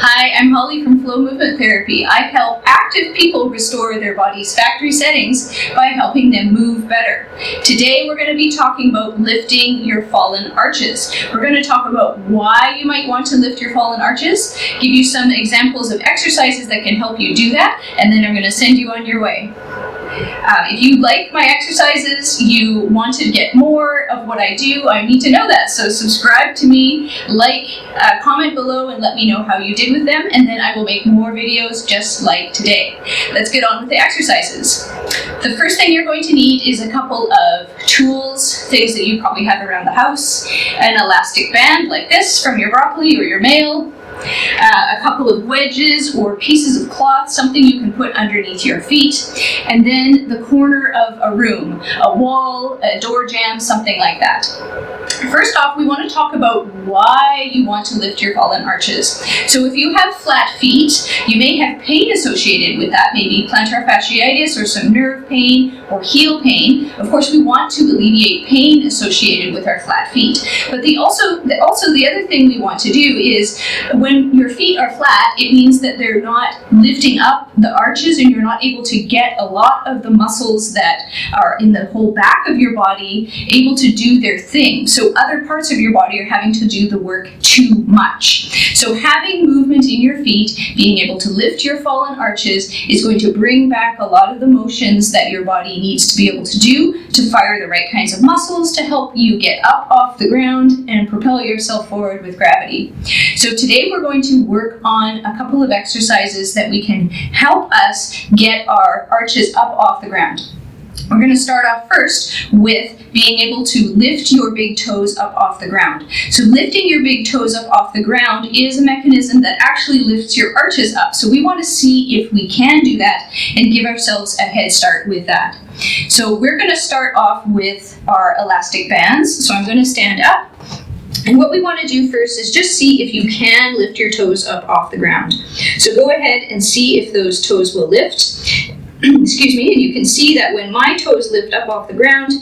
Hi, I'm Holly from Flow Movement Therapy. I help active people restore their body's factory settings by helping them move better. Today we're going to be talking about lifting your fallen arches. We're going to talk about why you might want to lift your fallen arches, give you some examples of exercises that can help you do that, and then I'm going to send you on your way. If you like my exercises, you want to get more of what I do, I need to know that. So subscribe to me, comment below and let me know how you did with them, and then I will make more videos just like today. Let's get on with the exercises. The first thing you're going to need is a couple of tools, things that you probably have around the house, an elastic band like this from your broccoli or your mail, a couple of wedges or pieces of cloth, something you can put underneath your feet, and then the corner of a room, a wall, a door jamb, something like that. First off, we want to talk about why you want to lift your fallen arches. So if you have flat feet, you may have pain associated with that, maybe plantar fasciitis or some nerve pain or heel pain. Of course, we want to alleviate pain associated with our flat feet. But the other thing we want to do is when your feet are flat, it means that they're not lifting up the arches and you're not able to get a lot of the muscles that are in the whole back of your body able to do their thing. So other parts of your body are having to do the work too much. So having movement in your feet, being able to lift your fallen arches, is going to bring back a lot of the motions that your body needs to be able to do to fire the right kinds of muscles to help you get up off the ground and propel yourself forward with gravity. So today we're going to work on a couple of exercises that we can help us get our arches up off the ground. We're going to start off first with being able to lift your big toes up off the ground. So lifting your big toes up off the ground is a mechanism that actually lifts your arches up. So we want to see if we can do that and give ourselves a head start with that. So we're going to start off with our elastic bands. So I'm going to stand up. And what we want to do first is just see if you can lift your toes up off the ground. So go ahead and see if those toes will lift. Excuse me, and you can see that when my toes lift up off the ground,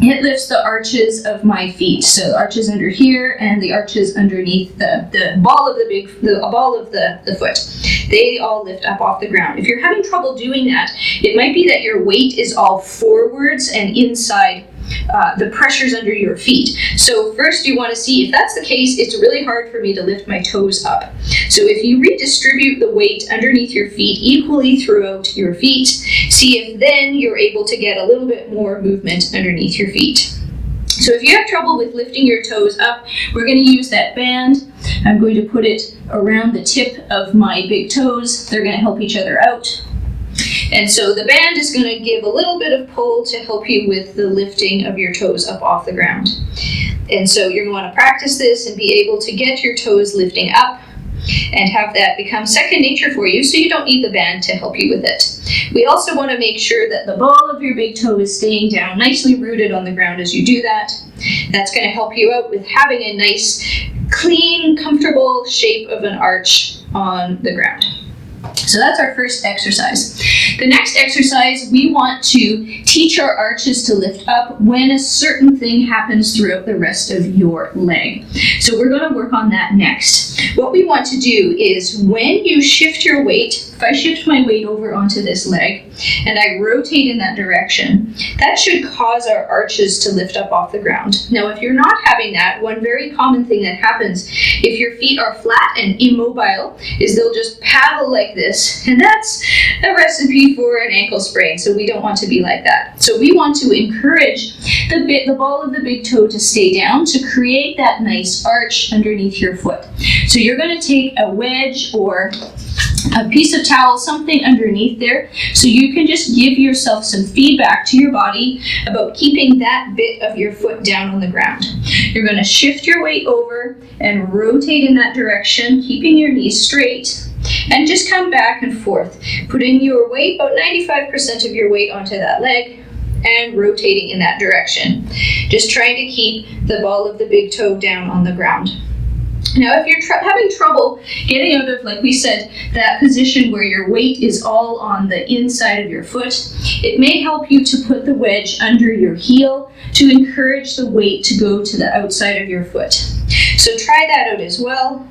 it lifts the arches of my feet. So the arches under here and the arches underneath the ball of the foot. They all lift up off the ground. If you're having trouble doing that, it might be that your weight is all forwards and inside the pressures under your feet. So first you want to see if that's the case, it's really hard for me to lift my toes up. So if you redistribute the weight underneath your feet equally throughout your feet, see if then you're able to get a little bit more movement underneath your feet. So if you have trouble with lifting your toes up, we're going to use that band. I'm going to put it around the tip of my big toes. They're going to help each other out. And so the band is going to give a little bit of pull to help you with the lifting of your toes up off the ground. And so you're going to want to practice this and be able to get your toes lifting up and have that become second nature for you, so you don't need the band to help you with it. We also want to make sure that the ball of your big toe is staying down, nicely rooted on the ground as you do that. That's going to help you out with having a nice, clean, comfortable shape of an arch on the ground. So that's our first exercise. The next exercise, we want to teach our arches to lift up when a certain thing happens throughout the rest of your leg. So we're going to work on that next. What we want to do is when you shift your weight, if I shift my weight over onto this leg and I rotate in that direction, that should cause our arches to lift up off the ground. Now, if you're not having that, one very common thing that happens if your feet are flat and immobile is they'll just paddle like this, and that's a recipe for an ankle sprain, so we don't want to be like that. So we want to encourage the ball of the big toe to stay down to create that nice arch underneath your foot. So you're going to take a wedge or a piece of towel, something underneath there, so you can just give yourself some feedback to your body about keeping that bit of your foot down on the ground. You're going to shift your weight over and rotate in that direction, keeping your knees straight, and just come back and forth, putting your weight, about 95% of your weight, onto that leg and rotating in that direction. Just trying to keep the ball of the big toe down on the ground. Now, if you're having trouble getting out of, like we said, that position where your weight is all on the inside of your foot, it may help you to put the wedge under your heel to encourage the weight to go to the outside of your foot. So try that out as well.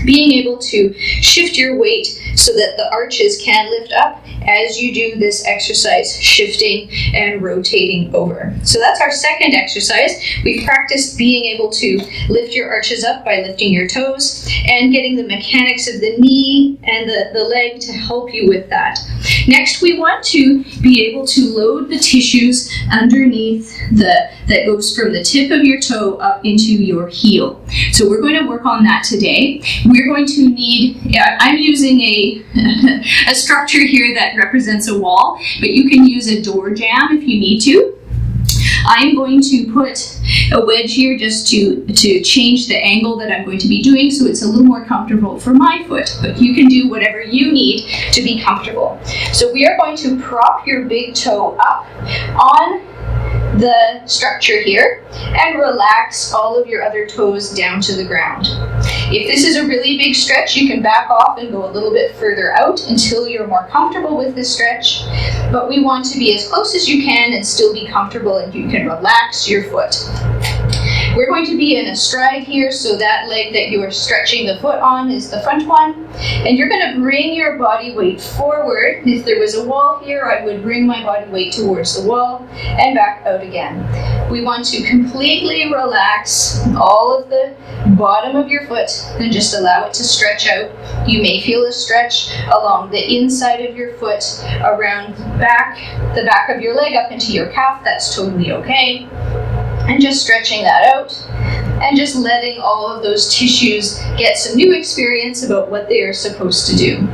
being able to shift your weight so that the arches can lift up as you do this exercise, shifting and rotating over. So that's our second exercise. We've practiced being able to lift your arches up by lifting your toes and getting the mechanics of the knee and the leg to help you with that. Next, we want to be able to load the tissues underneath that goes from the tip of your toe up into your heel. So we're going to work on that today. We're going to need, I'm using a structure here that represents a wall, but you can use a door jamb if you need to. I'm going to put a wedge here just to change the angle that I'm going to be doing so it's a little more comfortable for my foot, but you can do whatever you need to be comfortable. So we are going to prop your big toe up on the structure here and relax all of your other toes down to the ground. If this is a really big stretch, you can back off and go a little bit further out until you're more comfortable with this stretch, but we want to be as close as you can and still be comfortable, and you can relax your foot. We're going to be in a stride here, so that leg that you are stretching the foot on is the front one. And you're going to bring your body weight forward. If there was a wall here, I would bring my body weight towards the wall and back out again. We want to completely relax all of the bottom of your foot and just allow it to stretch out. You may feel a stretch along the inside of your foot, around the back of your leg up into your calf. That's totally okay. And just stretching that out and just letting all of those tissues get some new experience about what they are supposed to do.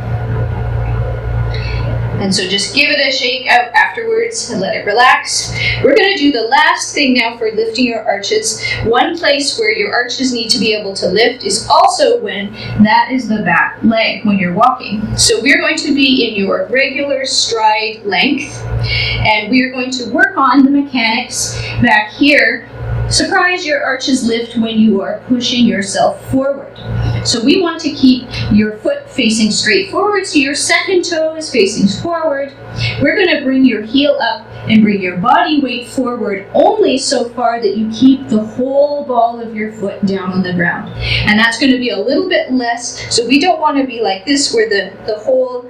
And so just give it a shake out afterwards and let it relax. We're going to do the last thing now for lifting your arches. One place where your arches need to be able to lift is also when that is the back leg when you're walking. So we're going to be in your regular stride length, and we are going to work on the mechanics back here. Surprise, your arches lift when you are pushing yourself forward. So we want to keep your foot facing straight forward, so your second toe is facing forward. We're going to bring your heel up and bring your body weight forward only so far that you keep the whole ball of your foot down on the ground. And that's going to be a little bit less, so we don't want to be like this where the whole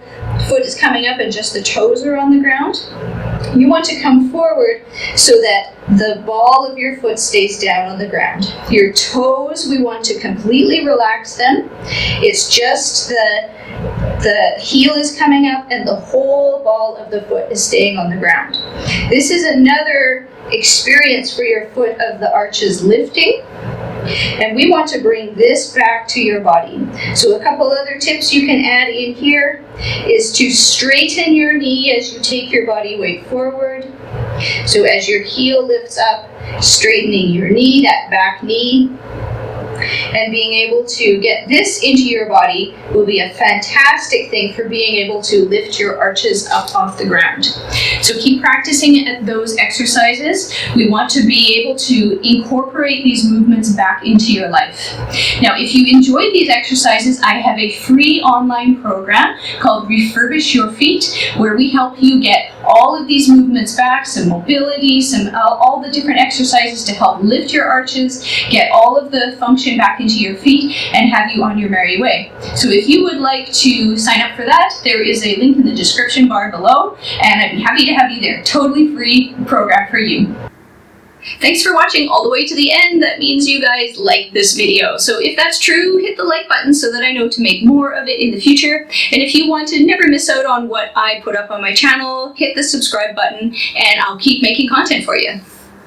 foot is coming up and just the toes are on the ground. You want to come forward so that the ball of your foot stays down on the ground. Your toes, we want to completely relax them. It's just the heel is coming up and the whole ball of the foot is staying on the ground. This is another experience for your foot of the arches lifting. And we want to bring this back to your body. So a couple other tips you can add in here is to straighten your knee as you take your body weight forward. So as your heel lifts up, straightening your knee, that back knee, and being able to get this into your body will be a fantastic thing for being able to lift your arches up off the ground. So keep practicing at those exercises. We want to be able to incorporate these movements back into your life. Now, if you enjoyed these exercises, I have a free online program called Refurbish Your Feet, where we help you get all of these movements back, some mobility, all the different exercises to help lift your arches, get all of the function back into your feet, and have you on your merry way. So if you would like to sign up for that, there is a link in the description bar below, and I'd be happy to have you there. Totally free program for you. Thanks for watching all the way to the end. That means you guys like this video. So if that's true, hit the like button so that I know to make more of it in the future. And if you want to never miss out on what I put up on my channel, hit the subscribe button and I'll keep making content for you.